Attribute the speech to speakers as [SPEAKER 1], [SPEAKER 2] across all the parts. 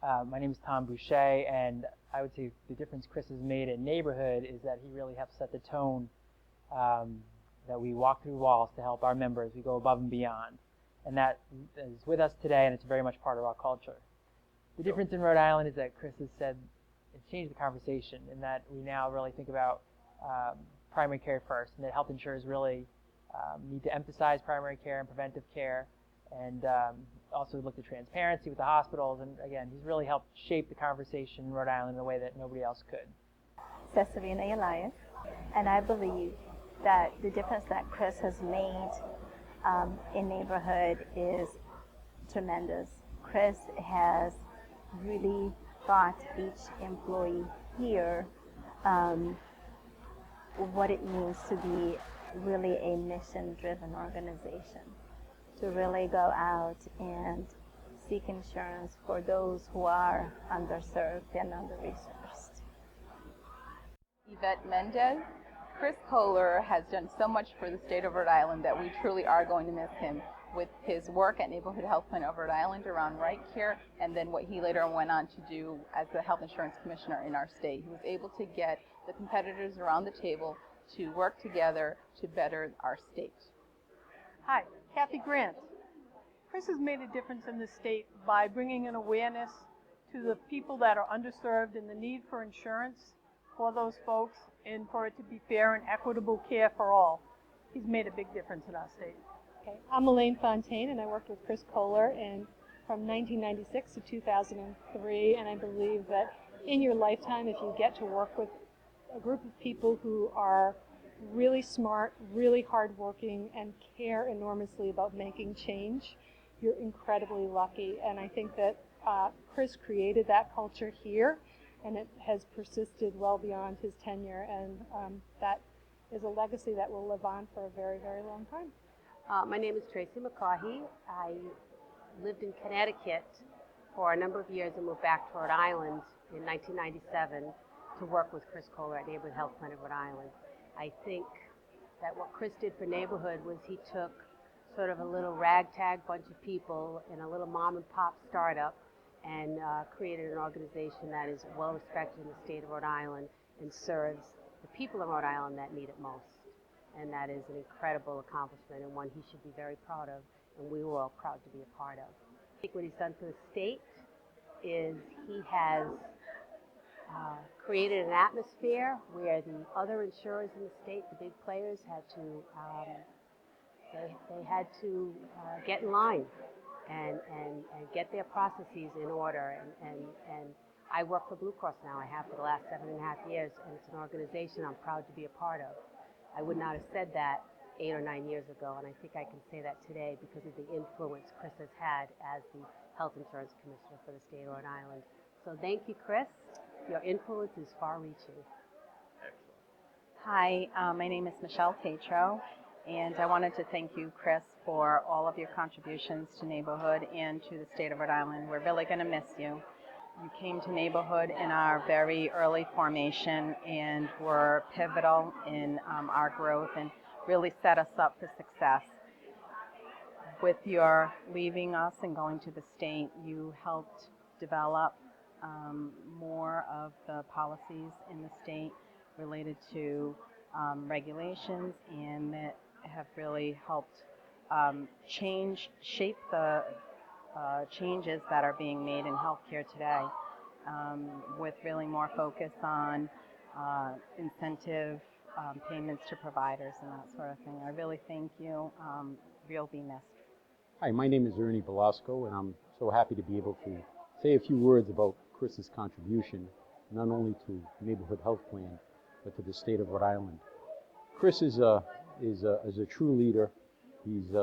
[SPEAKER 1] My name is Tom Boucher, and I would say the difference Chris has made in neighborhood is that he really helps set the tone, that we walk through walls to help our members. We go above and beyond. And that is with us today, and it's very much part of our culture. The difference in Rhode Island is that Chris has said it's changed the conversation in that we now really think about primary care first, and that health insurers really need to emphasize primary care and preventive care, and also look at transparency with the hospitals. And again, he's really helped shape the conversation in Rhode Island in a way that nobody else could.
[SPEAKER 2] Cesarina Elias, and I believe that the difference that Chris has made in neighborhood is tremendous. Chris has really taught each employee here what it means to be really a mission-driven organization, to really go out and seek insurance for those who are underserved and under-resourced.
[SPEAKER 3] Yvette Mendez. Chris Kohler has done so much for the state of Rhode Island that we truly are going to miss him with his work at Neighborhood Health Plan of Rhode Island around right care, and then what he later went on to do as the Health Insurance Commissioner in our state. He was able to get the competitors around the table to work together to better our state.
[SPEAKER 4] Hi, Kathy Grant. Chris has made a difference in the state by bringing an awareness to the people that are underserved and the need for insurance for those folks, and for it to be fair and equitable care for all. He's made a big difference in our state.
[SPEAKER 5] Okay. I'm Elaine Fontaine, and I worked with Chris Kohler from 1996 to 2003, and I believe that in your lifetime, if you get to work with a group of people who are really smart, really hardworking, and care enormously about making change, you're incredibly lucky. And I think that Chris created that culture here, and it has persisted well beyond his tenure, and that is a legacy that will live on for a very, very long time.
[SPEAKER 6] My name is Tracy McCaughey. I lived in Connecticut for a number of years and moved back to Rhode Island in 1997 to work with Chris Kohler at Neighborhood Health Plan of Rhode Island. I think that what Chris did for neighborhood was he took sort of a little ragtag bunch of people in a little mom and pop startup and created an organization that is well respected in the state of Rhode Island and serves the people of Rhode Island that need it most. And that is an incredible accomplishment and one he should be very proud of, and we were all proud to be a part of. I think what he's done for the state is he has created an atmosphere where the other insurers in the state, the big players, had to get in line and get their processes in order. And I work for Blue Cross now. I have for the last 7.5 years, and it's an organization I'm proud to be a part of. I would not have said that 8 or 9 years ago, and I think I can say that today because of the influence Chris has had as the Health Insurance Commissioner for the state of Rhode Island. So thank you, Chris. Your influence is far-reaching.
[SPEAKER 3] Hi, my name is Michelle Tatro, and I wanted to thank you, Chris, for all of your contributions to Neighborhood and to the state of Rhode Island. We're really going to miss you. You came to Neighborhood in our very early formation and were pivotal in our growth and really set us up for success. With your leaving us and going to the state, you helped develop more of the policies in the state related to regulations, and that have really helped shape the changes that are being made in healthcare today, with really more focus on incentive payments to providers and that sort of thing. I really thank you. You'll be missed.
[SPEAKER 7] Hi, my name is Ernie Velasco, and I'm so happy to be able to say a few words about Chris's contribution, not only to Neighborhood Health Plan, but to the state of Rhode Island. Chris is a true leader. He's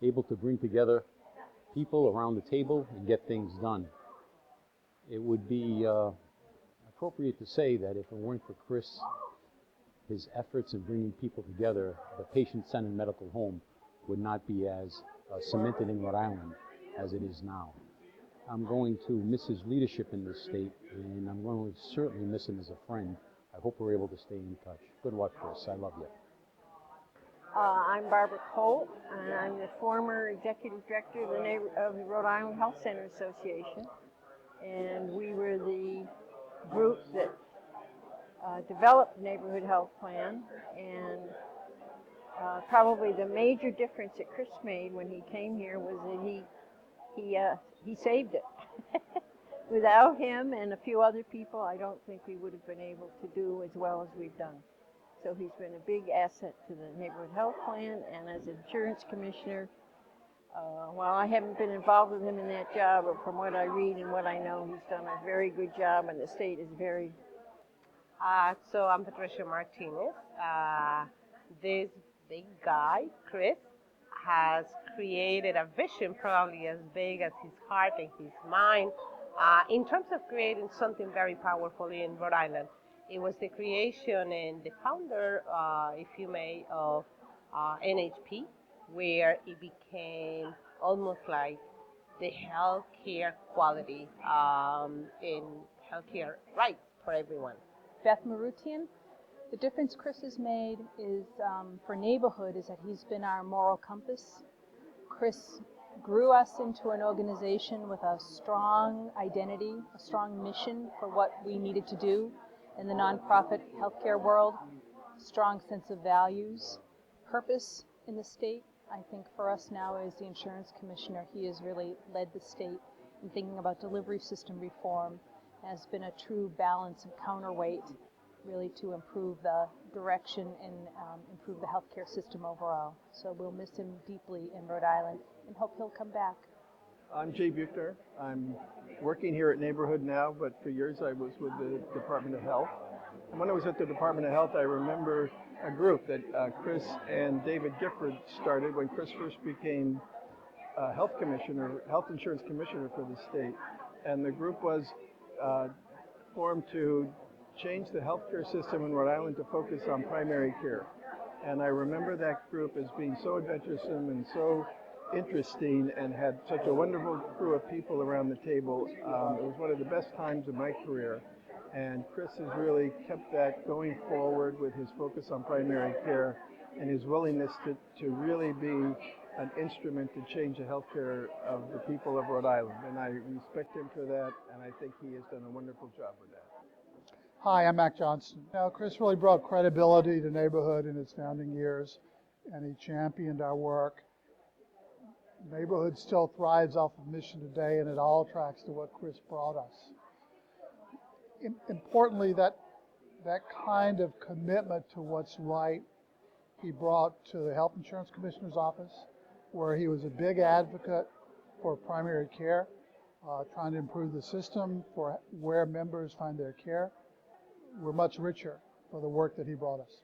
[SPEAKER 7] able to bring together people around the table and get things done. It would be appropriate to say that if it weren't for Chris, his efforts in bringing people together, the patient-centered medical home would not be as cemented in Rhode Island as it is now. I'm going to miss his leadership in this state, and I'm going to certainly miss him as a friend. I hope we're able to stay in touch. Good luck, Chris. I love you.
[SPEAKER 8] I'm Barbara Colt, and I'm the former executive director of the Rhode Island Health Center Association. and we were the group that developed the neighborhood health plan. And probably the major difference that Chris made when he came here was that he saved it. Without him and a few other people, I don't think we would have been able to do as well as we've done. So he's been a big asset to the neighborhood health plan, and as insurance commissioner, while I haven't been involved with him in that job, but from what I read and what I know, he's done a very good job, and the state is very...
[SPEAKER 9] So I'm Patricia Martinez. This big guy, Chris, has created a vision probably as big as his heart and his mind in terms of creating something very powerful in Rhode Island. It was the creation and the founder, if you may, of NHP, where it became almost like the healthcare quality in healthcare rights for everyone.
[SPEAKER 10] Beth Marutian. The difference Chris has made is for neighborhood is that he's been our moral compass. Chris grew us into an organization with a strong identity, a strong mission for what we needed to do in the nonprofit healthcare world, strong sense of values, purpose in the state. I think for us now as the insurance commissioner, he has really led the state in thinking about delivery system reform, has been a true balance and counterweight really to improve the direction and improve the healthcare system overall. So we'll miss him deeply in Rhode Island and hope he'll come back.
[SPEAKER 11] I'm Jay Buechner. I'm working here at Neighborhood now, but for years I was with the Department of Health. And when I was at the Department of Health, I remember a group that Chris and David Gifford started when Chris first became health insurance commissioner for the state. And the group was formed to change the healthcare system in Rhode Island to focus on primary care. And I remember that group as being so adventuresome and so interesting and had such a wonderful crew of people around the table. It was one of the best times of my career. And Chris has really kept that going forward with his focus on primary care and his willingness to really be an instrument to change the healthcare of the people of Rhode Island. And I respect him for that, and I think he has done a wonderful job with that.
[SPEAKER 12] Hi, I'm Mac Johnston. Now, Chris really brought credibility to Neighborhood in its founding years, and he championed our work. Neighborhood still thrives off of mission today, and it all tracks to what Chris brought us. Importantly, that kind of commitment to what's right he brought to the Health Insurance Commissioner's office, where he was a big advocate for primary care, trying to improve the system for where members find their care. We're much richer for the work that he brought us.